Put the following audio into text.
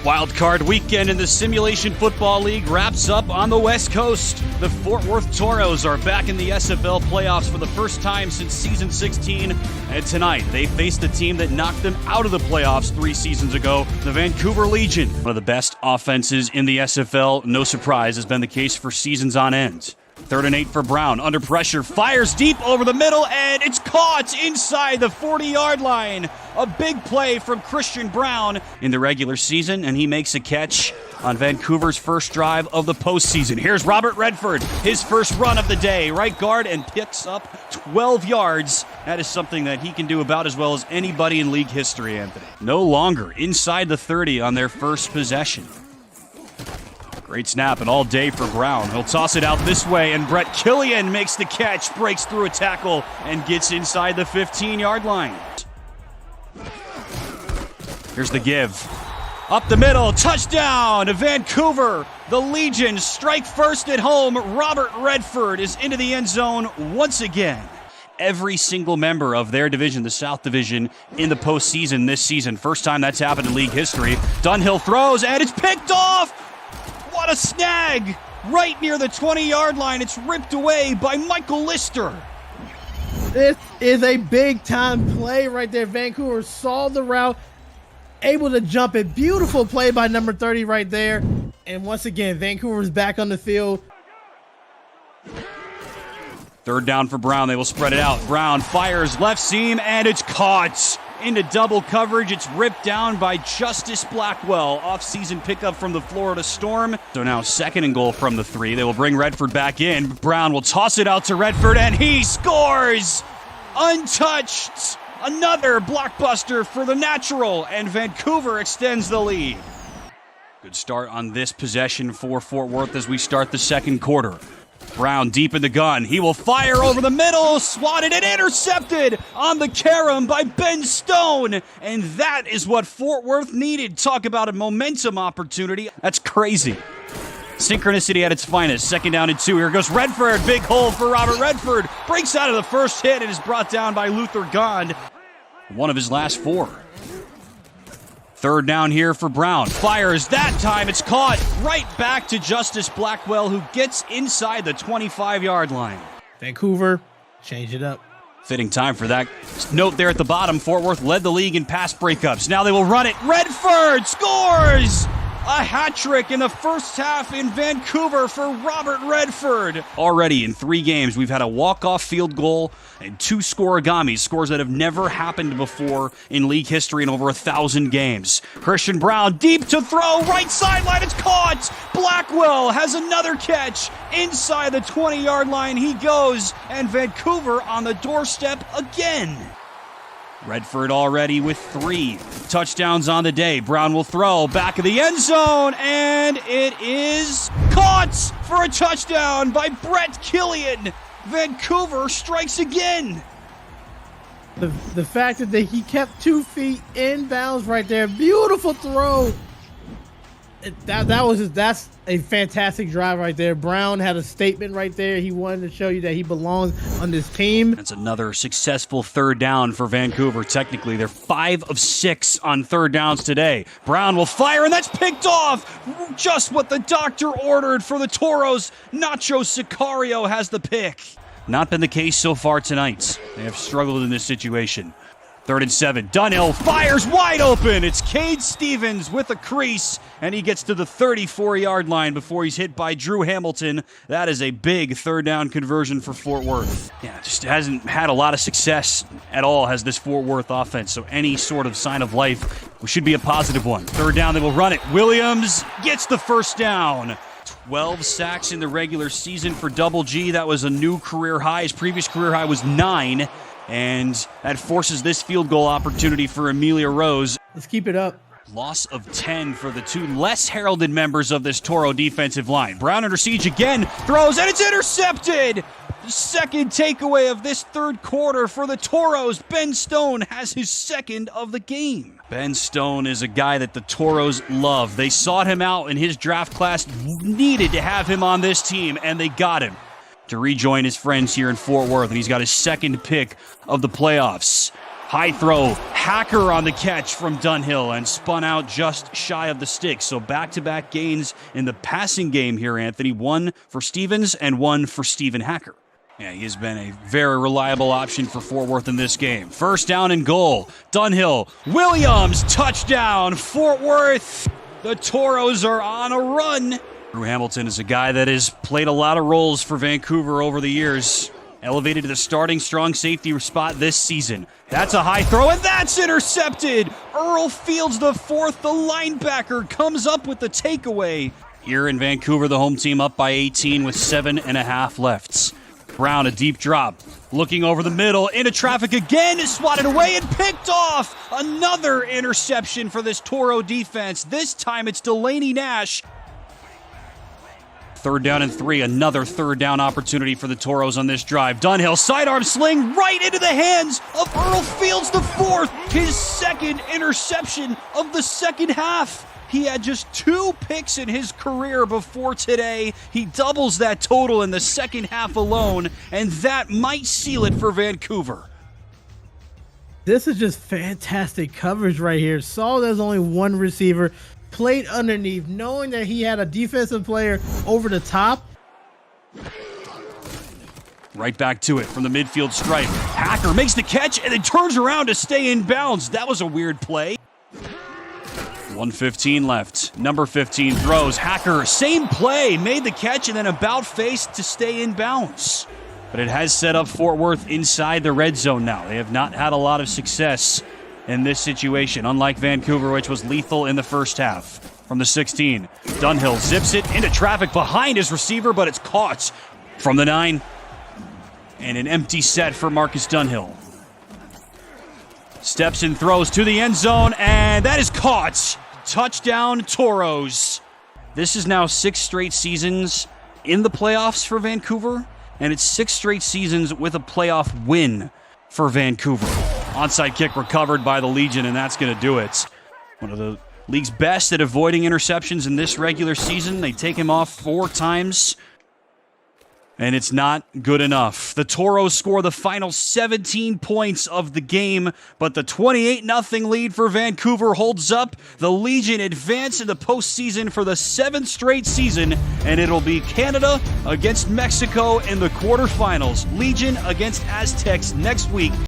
Wildcard weekend in the Simulation Football League wraps up on the West Coast. The Fort Worth Toros are back in the SFL playoffs for the first time since season 16. And tonight, they face the team that knocked them out of the playoffs 3 seasons ago, the Vancouver Legion. One of the best offenses in the SFL, no surprise, has been the case for seasons on end. 3rd and 8 for Brown, under pressure, fires deep over the middle, and it's caught inside the 40-yard line. A big play from Christian Brown in the regular season, and he makes a catch on Vancouver's first drive of the postseason. Here's Robert Redford, his first run of the day, right guard, and picks up 12 yards. That is something that he can do about as well as anybody in league history, Anthony. No longer inside the 30 on their first possession. Great snap and all day for Brown. He'll toss it out this way, and Brett Killian makes the catch, breaks through a tackle, and gets inside the 15-yard line. Here's the give. Up the middle, touchdown to Vancouver. The Legion strike first at home. Robert Redford is into the end zone once again. Every single member of their division, the South Division, in the postseason this season. First time that's happened in league history. Dunhill throws, and it's picked off. What a snag! Right near the 20-yard line. It's ripped away by Michael Lister. This is a big-time play right there. Vancouver saw the route, able to jump it. Beautiful play by number 30 right there. And once again, Vancouver's back on the field. 3rd down for Brown. They will spread it out. Brown fires left seam, and it's caught into double coverage. It's ripped down by Justice Blackwell. Off-season pickup from the Florida Storm. So now 2nd and goal from the 3. They will bring Redford back in. Brown will toss it out to Redford, and he scores! Untouched! Another blockbuster for the Natural, and Vancouver extends the lead. Good start on this possession for Fort Worth as we start the second quarter. Brown deep in the gun. He will fire over the middle, swatted and intercepted on the carom by Ben Stone. And that is what Fort Worth needed. Talk about a momentum opportunity. That's crazy. Synchronicity at its finest. 2nd down and 2. Here goes Redford. Big hole for Robert Redford. Breaks out of the first hit and is brought down by Luther Gond. One of his last 4. 3rd down here for Brown. Fires. That time it's caught right back to Justice Blackwell, who gets inside the 25-yard line. Vancouver, change it up. Fitting time for that. Note there at the bottom, Fort Worth led the league in pass breakups. Now they will run it. Redford scores! A hat trick in the first half in Vancouver for Robert Redford. Already in 3 games, we've had a walk-off field goal and 2 scoregamis, scores that have never happened before in league history in over 1,000 games. Christian Brown deep to throw, right sideline, it's caught. Blackwell has another catch. Inside the 20-yard line he goes, and Vancouver on the doorstep again. Redford already with 3 touchdowns on the day. Brown will throw back of the end zone, and it is caught for a touchdown by Brett Killian. Vancouver strikes again. The fact that he kept 2 feet in bounds right there. Beautiful throw. That's a fantastic drive right there. Brown had a statement right there. He wanted to show you that he belongs on this team. That's another successful 3rd down for Vancouver. Technically, they're 5 of 6 on 3rd downs today. Brown will fire, and that's picked off. Just what the doctor ordered for the Toros. Nacho Sicario has the pick. Not been the case so far tonight. They have struggled in this situation. 3rd and 7. Dunhill fires wide open. It's Cade Stevens with a crease, and he gets to the 34-yard line before he's hit by Drew Hamilton. That is a big 3rd down conversion for Fort Worth. Yeah, just hasn't had a lot of success at all, has this Fort Worth offense. So any sort of sign of life should be a positive one. 3rd down, they will run it. Williams gets the first down. 12 sacks in the regular season for Double G. That was a new career high. His previous career high was 9. And that forces this field goal opportunity for Amelia Rose. Let's keep it up. Loss of 10 for the 2 less heralded members of this Toro defensive line. Brown under siege again, throws, and it's intercepted! The second takeaway of this 3rd quarter for the Toros. Ben Stone has his 2nd of the game. Ben Stone is a guy that the Toros love. They sought him out in his draft class, needed to have him on this team, and they got him to rejoin his friends here in Fort Worth, and he's got his 2nd pick of the playoffs. High throw, Hacker on the catch from Dunhill and spun out just shy of the stick. So back-to-back gains in the passing game here, Anthony. One for Stevens and one for Steven Hacker. Yeah, he has been a very reliable option for Fort Worth in this game. First down and goal. Dunhill, Williams, touchdown, Fort Worth. The Toros are on a run. Drew Hamilton is a guy that has played a lot of roles for Vancouver over the years. Elevated to the starting strong safety spot this season. That's a high throw, and that's intercepted. Earl Fields the fourth, the linebacker, comes up with the takeaway. Here in Vancouver, the home team up by 18 with 7.5 left. Brown, a deep drop. Looking over the middle, into traffic again, is swatted away and picked off. Another interception for this Toro defense. This time it's Delaney Nash. Third down and 3, another third down opportunity for the Toros on this drive. Dunhill, sidearm sling right into the hands of Earl Fields the fourth. His second interception of the second half. He had just 2 picks in his career before today. He doubles that total in the second half alone, and that might seal it for Vancouver. This is just fantastic coverage right here. Saw there's only one receiver, played underneath, knowing that he had a defensive player over the top. Right back to it from the midfield stripe. Hacker makes the catch and then turns around to stay in bounds. That was a weird play. 1:15 left. Number 15 throws. Hacker, same play, made the catch and then about face to stay in bounds. But it has set up Fort Worth inside the red zone now. They have not had a lot of success in this situation, unlike Vancouver, which was lethal in the first half. From the 16, Dunhill zips it into traffic behind his receiver, but it's caught from the 9. And an empty set for Marcus Dunhill. Steps and throws to the end zone, and that is caught. Touchdown, Toros. This is now 6 straight seasons in the playoffs for Vancouver, and it's 6 straight seasons with a playoff win for Vancouver. Onside kick recovered by the Legion, and that's going to do it. One of the league's best at avoiding interceptions in this regular season. They take him off 4 times, and it's not good enough. The Toros score the final 17 points of the game, but the 28-0 lead for Vancouver holds up. The Legion advance in the postseason for the 7th straight season, and it'll be Canada against Mexico in the quarterfinals. Legion against Aztecs next week.